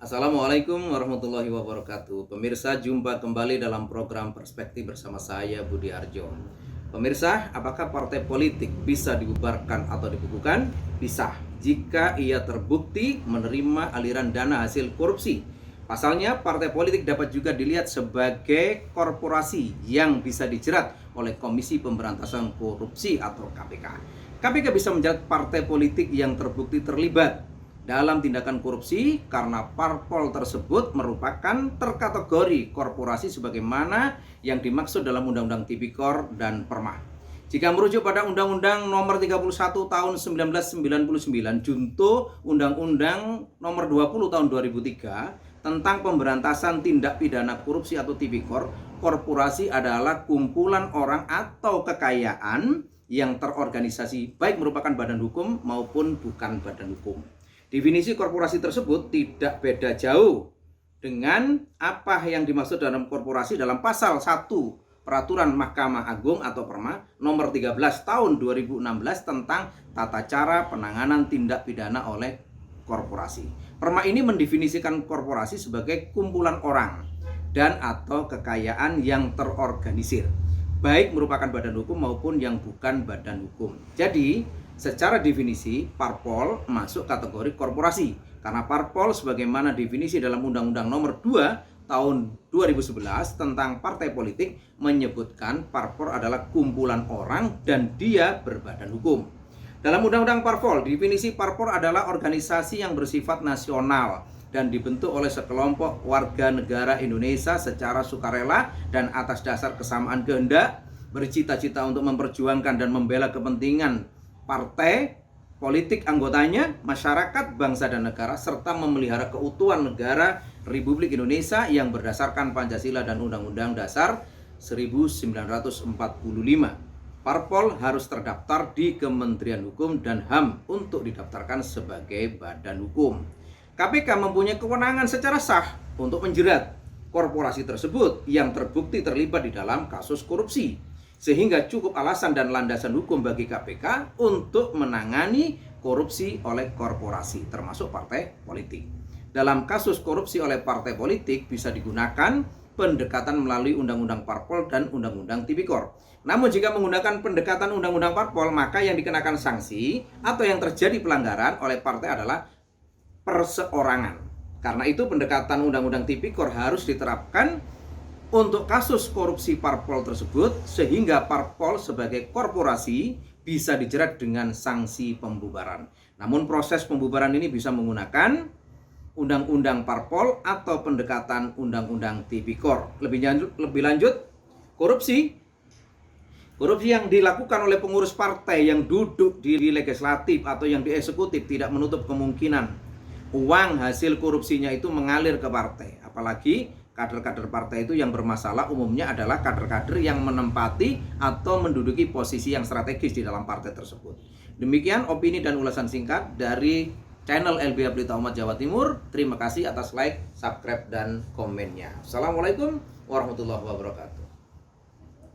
Assalamualaikum warahmatullahi wabarakatuh. Pemirsa, jumpa kembali dalam program Perspektif bersama saya Budi Arjo. Pemirsa, apakah partai politik bisa dibubarkan atau dibekukan? Bisa, jika ia terbukti menerima aliran dana hasil korupsi. Pasalnya, partai politik dapat juga dilihat sebagai korporasi yang bisa dijerat oleh Komisi Pemberantasan Korupsi atau KPK. KPK bisa menjerat partai politik yang terbukti terlibat dalam tindakan korupsi karena parpol tersebut merupakan terkategori korporasi sebagaimana yang dimaksud dalam Undang-Undang Tipikor dan Perma. Jika merujuk pada Undang-Undang Nomor 31 Tahun 1999 junto Undang-Undang Nomor 20 Tahun 2003 tentang pemberantasan tindak pidana korupsi atau Tipikor, korporasi adalah kumpulan orang atau kekayaan yang terorganisasi baik merupakan badan hukum maupun bukan badan hukum. Definisi korporasi tersebut tidak beda jauh dengan apa yang dimaksud dalam korporasi dalam pasal 1 Peraturan Mahkamah Agung atau Perma nomor 13 tahun 2016 tentang tata cara penanganan tindak pidana oleh korporasi. Perma ini mendefinisikan korporasi sebagai kumpulan orang dan atau kekayaan yang terorganisir, baik merupakan badan hukum maupun yang bukan badan hukum. Jadi, secara definisi, parpol masuk kategori korporasi karena parpol sebagaimana definisi dalam Undang-Undang Nomor 2 Tahun 2011 tentang partai politik menyebutkan parpol adalah kumpulan orang dan dia berbadan hukum. Dalam Undang-Undang Parpol, definisi parpol adalah organisasi yang bersifat nasional dan dibentuk oleh sekelompok warga negara Indonesia secara sukarela dan atas dasar kesamaan kehendak, bercita-cita untuk memperjuangkan dan membela kepentingan partai politik anggotanya, masyarakat, bangsa dan negara, serta memelihara keutuhan negara Republik Indonesia yang berdasarkan Pancasila dan Undang-Undang Dasar 1945. Parpol harus terdaftar di Kementerian Hukum dan HAM untuk didaftarkan sebagai badan hukum. KPK mempunyai kewenangan secara sah untuk menjerat korporasi tersebut yang terbukti terlibat di dalam kasus korupsi, sehingga cukup alasan dan landasan hukum bagi KPK untuk menangani korupsi oleh korporasi, termasuk partai politik. Dalam kasus korupsi oleh partai politik bisa digunakan pendekatan melalui Undang-Undang Parpol dan Undang-Undang Tipikor. Namun jika menggunakan pendekatan Undang-Undang Parpol, maka yang dikenakan sanksi atau yang terjadi pelanggaran oleh partai adalah perseorangan. Karena itu pendekatan Undang-Undang Tipikor harus diterapkan untuk kasus korupsi parpol tersebut sehingga parpol sebagai korporasi bisa dijerat dengan sanksi pembubaran. Namun proses pembubaran ini bisa menggunakan Undang-Undang Parpol atau pendekatan Undang-Undang Tipikor. Lebih lanjut, korupsi yang dilakukan oleh pengurus partai yang duduk di legislatif atau yang di eksekutif tidak menutup kemungkinan uang hasil korupsinya itu mengalir ke partai. Apalagi kader-kader partai itu yang bermasalah umumnya adalah kader-kader yang menempati atau menduduki posisi yang strategis di dalam partai tersebut. Demikian opini dan ulasan singkat dari channel LBH Berita Umat Jawa Timur. Terima kasih atas like, subscribe, dan komennya. Assalamualaikum warahmatullahi wabarakatuh.